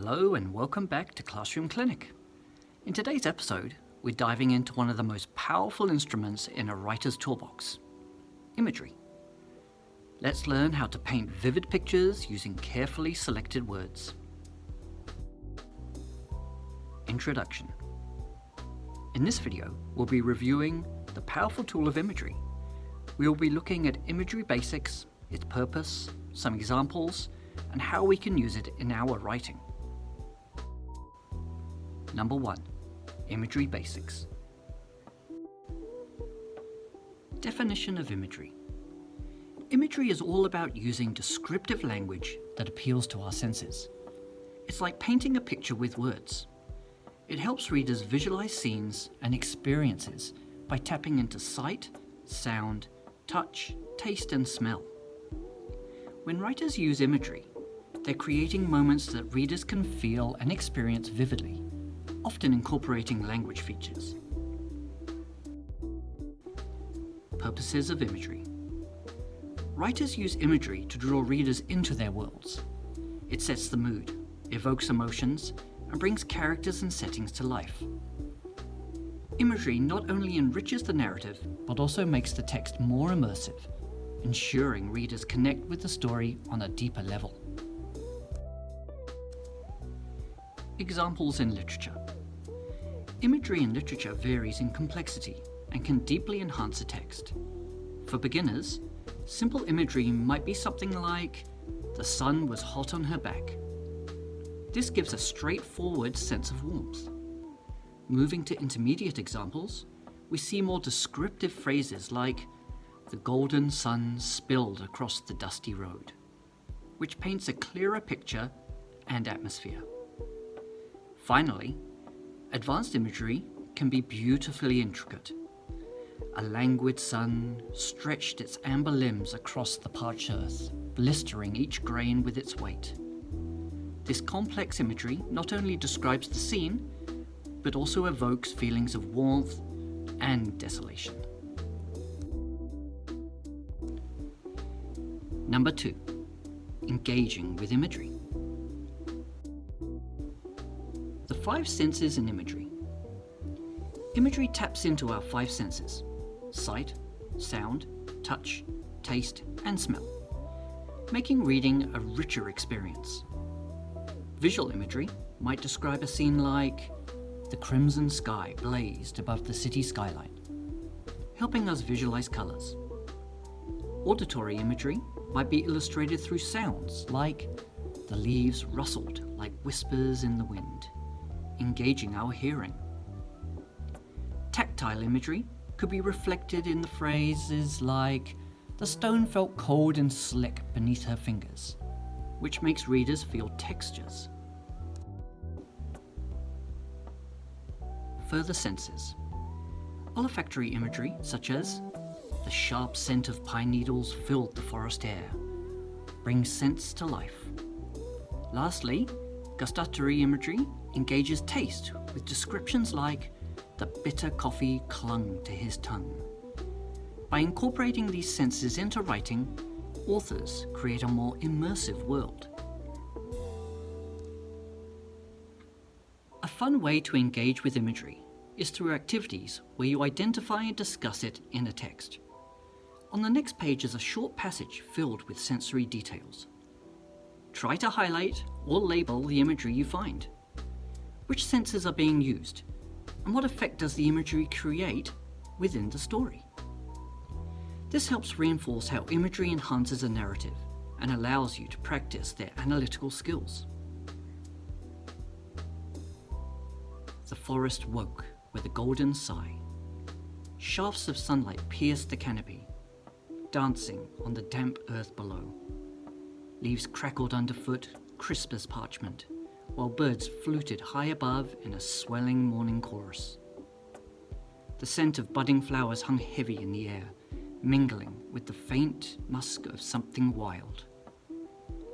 Hello and welcome back to Classroom Clinic. In today's episode, we're diving into one of the most powerful instruments in a writer's toolbox, imagery. Let's learn how to paint vivid pictures using carefully selected words. Introduction. In this video, we'll be reviewing the powerful tool of imagery. We will be looking at imagery basics, its purpose, some examples, and how we can use it in our writing. Number 1. Imagery basics. Definition of imagery. Imagery is all about using descriptive language that appeals to our senses. It's like painting a picture with words. It helps readers visualize scenes and experiences by tapping into sight, sound, touch, taste, and smell. When writers use imagery, they're creating moments that readers can feel and experience vividly, often incorporating language features. Purposes of imagery. Writers use imagery to draw readers into their worlds. It sets the mood, evokes emotions, and brings characters and settings to life. Imagery not only enriches the narrative, but also makes the text more immersive, ensuring readers connect with the story on a deeper level. Examples in literature. Imagery in literature varies in complexity and can deeply enhance a text. For beginners, simple imagery might be something like, "The sun was hot on her back." This gives a straightforward sense of warmth. Moving to intermediate examples, we see more descriptive phrases like, "The golden sun spilled across the dusty road," which paints a clearer picture and atmosphere. Finally, advanced imagery can be beautifully intricate. A languid sun stretched its amber limbs across the parched earth, blistering each grain with its weight. This complex imagery not only describes the scene, but also evokes feelings of warmth and desolation. Number 2. Engaging with imagery. The 5 senses in imagery. Imagery taps into our 5 senses: sight, sound, touch, taste, and smell, making reading a richer experience. Visual imagery might describe a scene like, "The crimson sky blazed above the city skyline," helping us visualize colors. Auditory imagery might be illustrated through sounds like, "The leaves rustled like whispers in the wind," engaging our hearing. Tactile imagery could be reflected in the phrases like, "The stone felt cold and slick beneath her fingers," which makes readers feel textures. Further senses. Olfactory imagery, such as, "The sharp scent of pine needles filled the forest air," brings scents to life. Lastly, gustatory imagery engages taste with descriptions like, "The bitter coffee clung to his tongue." By incorporating these senses into writing, authors create a more immersive world. A fun way to engage with imagery is through activities where you identify and discuss it in a text. On the next page is a short passage filled with sensory details. Try to highlight or label the imagery you find. Which senses are being used, and what effect does the imagery create within the story? This helps reinforce how imagery enhances a narrative and allows you to practice their analytical skills. The forest woke with a golden sigh. Shafts of sunlight pierced the canopy, dancing on the damp earth below. Leaves crackled underfoot, crisp as parchment, while birds fluted high above in a swelling morning chorus. The scent of budding flowers hung heavy in the air, mingling with the faint musk of something wild.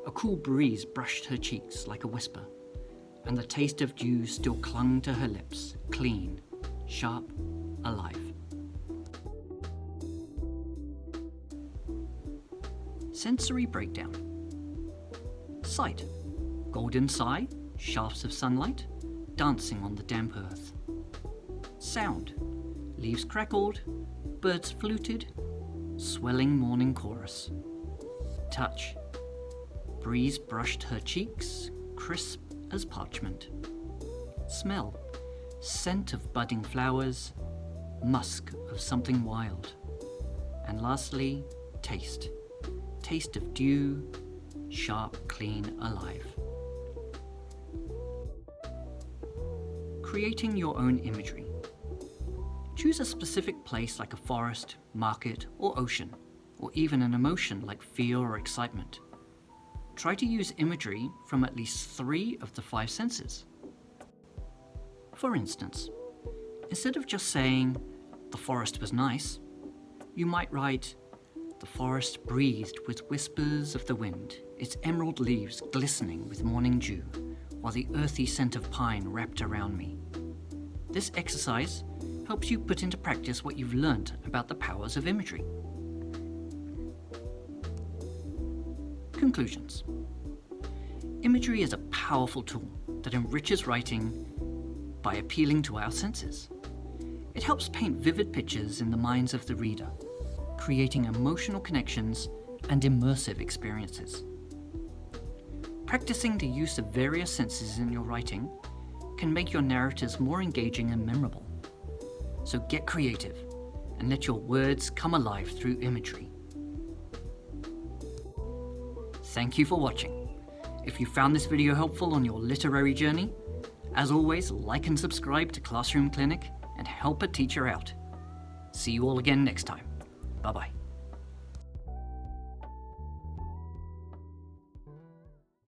A cool breeze brushed her cheeks like a whisper, and the taste of dew still clung to her lips, clean, sharp, alive. Sensory breakdown. Sight. Golden sigh, shafts of sunlight dancing on the damp earth. Sound, leaves crackled, birds fluted, swelling morning chorus. Touch, breeze brushed her cheeks, crisp as parchment. Smell, scent of budding flowers, musk of something wild. And lastly, taste, taste of dew, sharp, clean, alive. Creating your own imagery. Choose a specific place like a forest, market, or ocean, or even an emotion like fear or excitement. Try to use imagery from at least 3 of the 5 senses. For instance, instead of just saying, "The forest was nice," you might write, "The forest breathed with whispers of the wind, its emerald leaves glistening with morning dew, while the earthy scent of pine wrapped around me." This exercise helps you put into practice what you've learned about the powers of imagery. Conclusions. Imagery is a powerful tool that enriches writing by appealing to our senses. It helps paint vivid pictures in the minds of the reader, creating emotional connections and immersive experiences. Practicing the use of various senses in your writing can make your narratives more engaging and memorable. So get creative and let your words come alive through imagery. Thank you for watching. If you found this video helpful on your literary journey, as always, like and subscribe to Classroom Clinic and help a teacher out. See you all again next time. Bye-bye.